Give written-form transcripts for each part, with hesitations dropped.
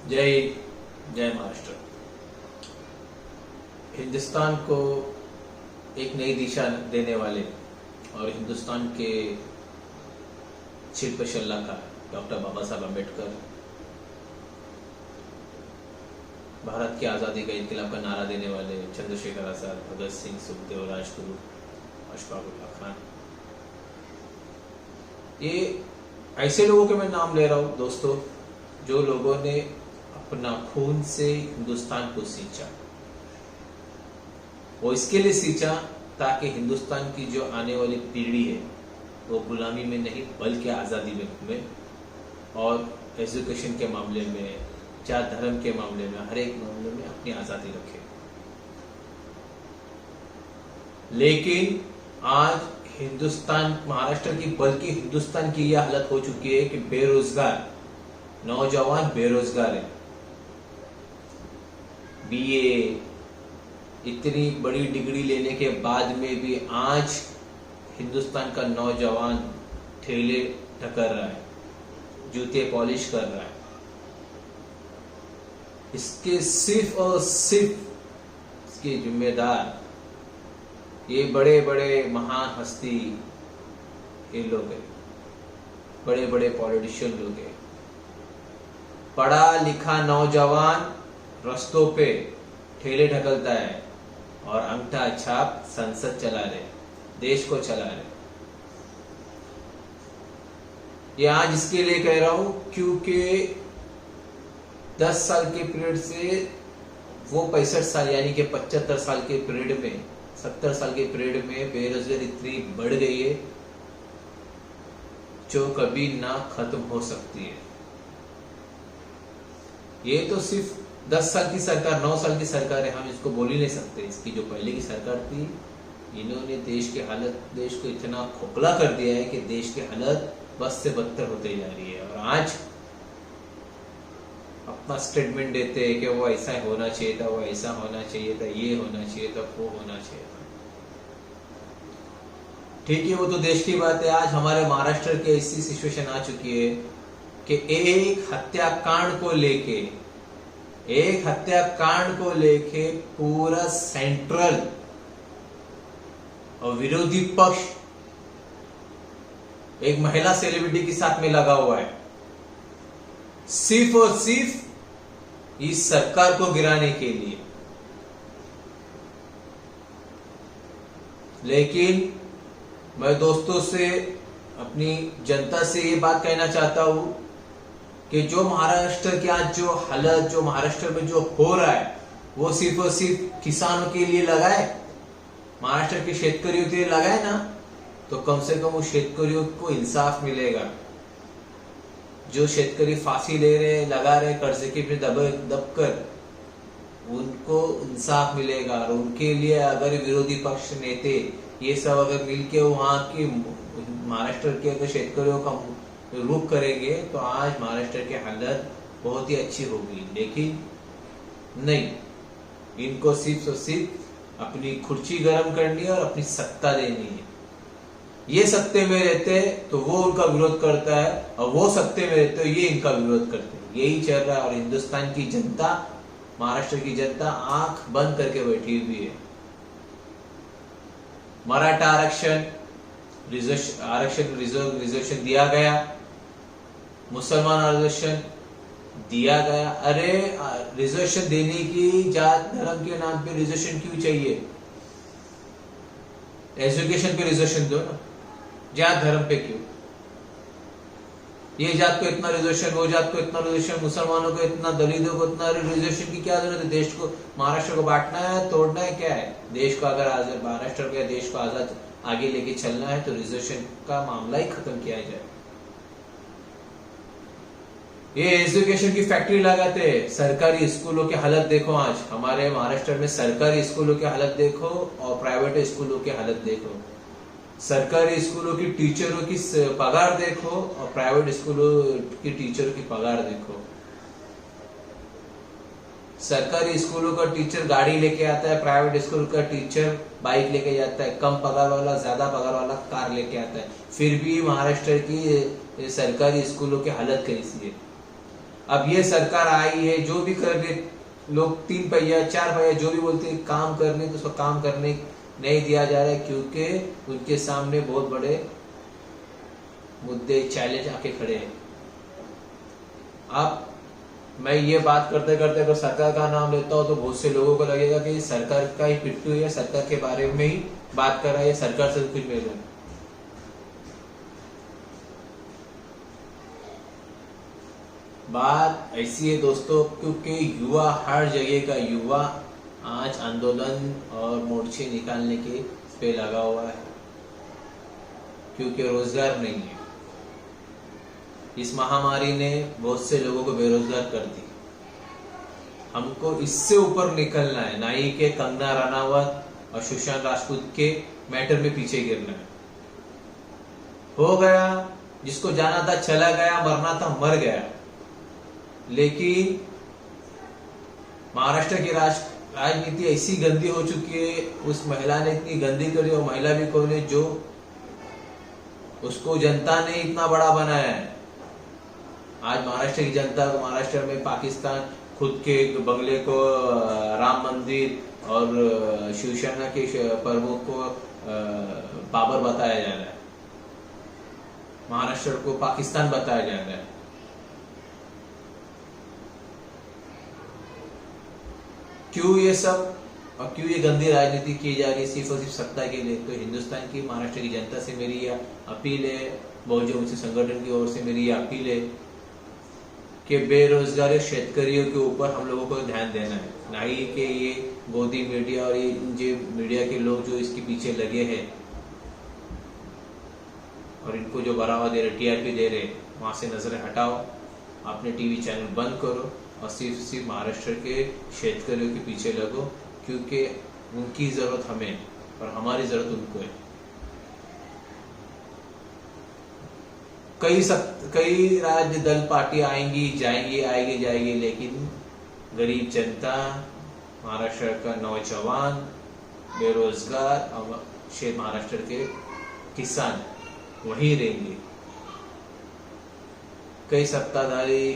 जय जय महाराष्ट्र। हिंदुस्तान को एक नई दिशा देने वाले और हिंदुस्तान के शिल्प शलाकार डॉक्टर बाबा साहब अम्बेडकर भारत की आज़ादी का इनकलाब का नारा देने वाले चंद्रशेखर आजाद, भगत सिंह, सुखदेव, राजगुरु, अशफाक उल्लाह खान, ये ऐसे लोगों के मैं नाम ले रहा हूं दोस्तों, जो लोगों ने अपना खून से हिंदुस्तान को सींचा। वो इसके लिए सींचा ताकि हिंदुस्तान की जो आने वाली पीढ़ी है वो गुलामी में नहीं बल्कि आज़ादी में घूमे और एजुकेशन के मामले में, जात धर्म के मामले में, हर एक मामले में अपनी आज़ादी रखे। लेकिन आज हिंदुस्तान, महाराष्ट्र की बल्कि हिंदुस्तान की यह हालत हो चुकी है कि बेरोजगार नौजवान बेरोजगार है। बीए इतनी बड़ी डिग्री लेने के बाद में भी आज हिंदुस्तान का नौजवान ठेले ठकर रहा है, जूते पॉलिश कर रहा है। इसके सिर्फ और सिर्फ इसके जिम्मेदार ये बड़े बड़े महान हस्ती ये लोग हैं, बड़े बड़े पॉलिटिशियन लोग हैं। पढ़ा लिखा नौजवान रस्तों पे ठेले ढकलता है और अंगूठा छाप संसद चला रहे, देश को चला रहे। ये आज इसके लिए कह रहा हूं क्योंकि 10 साल के पीरियड से वो 65 साल यानी कि 75 साल के पीरियड में, 70 साल के पीरियड में बेरोजगारी इतनी बढ़ गई है जो कभी ना खत्म हो सकती है। ये तो सिर्फ 10 साल की सरकार, 9 साल की सरकार है, हम इसको बोल ही नहीं सकते। इसकी जो पहले की सरकार थी, इन्होंने देश को इतना खोखला कर दिया है कि देश की हालत बस से बदतर होते जा रही है। और आज अपना स्टेटमेंट देते हैं कि वो ऐसा होना चाहिए था, वो ऐसा होना चाहिए था, ये होना चाहिए था, वो होना चाहिए था। ठीक है, वो तो देश की बात है। आज हमारे महाराष्ट्र की ऐसी सिचुएशन आ चुकी है कि एक हत्याकांड को लेके पूरा सेंट्रल और विरोधी पक्ष एक महिला सेलिब्रिटी के साथ में लगा हुआ है, सिर्फ और सिर्फ इस सरकार को गिराने के लिए। लेकिन मैं दोस्तों से, अपनी जनता से ये बात कहना चाहता हूं कि जो महाराष्ट्र की आज जो हालत, जो महाराष्ट्र में जो हो रहा है, वो सिर्फ और सिर्फ किसानों के लिए लगा है, महाराष्ट्र के शेतकरियों के लिए लगा है ना, तो कम से कम उस शेतकरियों को इंसाफ मिलेगा। जो शेतकरी फांसी ले रहे, लगा रहे कर्जे के पे दबकर, उनको इंसाफ मिलेगा। और उनके लिए अगर विरोधी पक्ष नेते ये सब अगर मिलके वहां की महाराष्ट्र के अगर शेतकरियों का रुख करेंगे तो आज महाराष्ट्र की हालत बहुत ही अच्छी होगी। लेकिन नहीं, इनको सिर्फ और सिर्फ अपनी कुर्सी गर्म करनी है और अपनी सत्ता देनी है। ये सत्ते में रहते हैं तो वो उनका विरोध करता है, और वो सत्ते में रहते हैं ये इनका विरोध करते हैं। यही चल रहा है। और हिंदुस्तान की जनता, महाराष्ट्र की जनता आंख बंद करके बैठी हुई है। मराठा आरक्षण रिजर्वेशन दिया गया, मुसलमान आरक्षण दिया गया। अरे रिजर्वेशन देने की, जात धर्म के नाम पे रिजर्वेशन क्यों चाहिए? एजुकेशन पे रिजर्वेशन दो ना, जात धर्म पे क्यों? ये जात को इतना रिजर्वेशन, वो जात को इतना रिजर्वेशन, मुसलमानों को इतना, दलितों को इतना रिजर्वेशन की क्या जरूरत है? देश को, महाराष्ट्र को बांटना है, तोड़ना है, क्या है? देश को अगर महाराष्ट्र को या देश को आजाद आगे लेके चलना है तो रिजर्वेशन का मामला ही खत्म किया जाए। ये एजुकेशन की फैक्ट्री लगाते हैं। सरकारी स्कूलों की हालत देखो, आज हमारे महाराष्ट्र में सरकारी स्कूलों की हालत देखो और प्राइवेट स्कूलों की हालत देखो। सरकारी स्कूलों की टीचरों की पगार देखो और प्राइवेट स्कूलों की टीचरों की पगार देखो। सरकारी स्कूलों का टीचर गाड़ी लेके आता है, प्राइवेट स्कूल का टीचर बाइक लेके जाता है, कम पगार वाला ज्यादा पगार वाला कार लेके आता है। फिर भी महाराष्ट्र की सरकारी स्कूलों की हालत कैसी है? अब ये सरकार आई है, जो भी कर रहे लोग 3 पहिया 4 पहिया जो भी बोलते हैं काम करने, तो उसको काम करने नहीं दिया जा रहा है, क्योंकि उनके सामने बहुत बड़े मुद्दे चैलेंज आके खड़े हैं। अब मैं ये बात करते करते अगर सरकार का नाम लेता हूं तो बहुत से लोगों को लगेगा कि सरकार का ही पिट्टू है, सरकार के बारे में ही बात कर रहा है, सरकार से कुछ मिल रहा है। बात ऐसी है दोस्तों, क्योंकि युवा हर जगह का युवा आज आंदोलन और मोर्चे निकालने के पे लगा हुआ है, क्योंकि रोजगार नहीं है। इस महामारी ने बहुत से लोगों को बेरोजगार कर दी। हमको इससे ऊपर निकलना है, ना ही के कंगना रनावत और सुशांत राजपूत के मैटर में पीछे गिरना है। हो गया, जिसको जाना था चला गया, मरना था मर गया। लेकिन महाराष्ट्र की राजनीति ऐसी गंदी हो चुकी है, उस महिला ने इतनी गंदी करी, और महिला भी कौन है जो उसको जनता ने इतना बड़ा बनाया है। आज महाराष्ट्र की जनता को, महाराष्ट्र में पाकिस्तान खुद के बंगले को राम मंदिर और शिवसेना के पर्वों को बाबर बताया जा रहा है, महाराष्ट्र को पाकिस्तान बताया जा रहा है। क्यों ये सब और क्यों ये गंदी राजनीति की जा रही है सिर्फ और सिर्फ सत्ता के लिए? तो हिंदुस्तान की, महाराष्ट्र की जनता से मेरी यह अपील है, बहुजन मुक्ति संगठन की ओर से मेरी यह अपील है कि बेरोजगार शेतकरियों के ऊपर हम लोगों को ध्यान देना है, ना ही कि ये गोदी मीडिया और ये जो मीडिया के लोग जो इसके पीछे लगे हैं और इनको जो बढ़ावा दे रहे, टीआरपी दे रहे, वहां से नजरें हटाओ, अपने टीवी चैनल बंद करो और सिर्फ महाराष्ट्र के शेतकरियों के पीछे लगो, क्योंकि उनकी जरूरत हमें और हमारी जरूरत उनको है। कई राज्य दल पार्टी आएंगी जाएंगी, लेकिन गरीब जनता, महाराष्ट्र का नौजवान, बेरोजगार और महाराष्ट्र के किसान वहीं रहेंगे। कई सत्ताधारी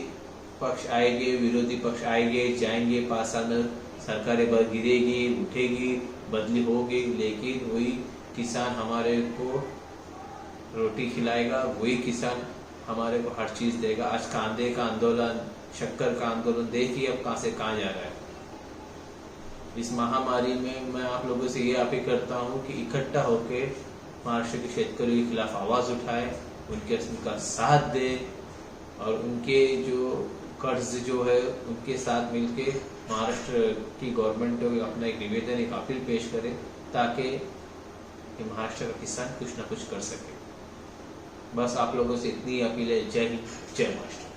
पक्ष आएंगे, विरोधी पक्ष आएंगे जाएंगे, 5 साल में सरकारें गिरेगी, उठेगी, बदली होगी, लेकिन वही किसान हमारे को रोटी खिलाएगा, वही किसान हमारे को हर चीज देगा। आज कांदे का आंदोलन, शक्कर का आंदोलन देखिए अब कहां से कहां जा रहा है। इस महामारी में मैं आप लोगों से ये अपील करता हूं कि इकट्ठा होकर महाराष्ट्र के शेतकरियों के खिलाफ आवाज उठाए, उनका साथ दे और उनके जो कर्ज जो है उनके साथ मिलके महाराष्ट्र की गवर्नमेंट को अपना एक निवेदन, एक अपील पेश करे, ताकि महाराष्ट्र का किसान कुछ ना कुछ कर सके। बस आप लोगों से इतनी अपील है। जय हिंद, जय महाराष्ट्र।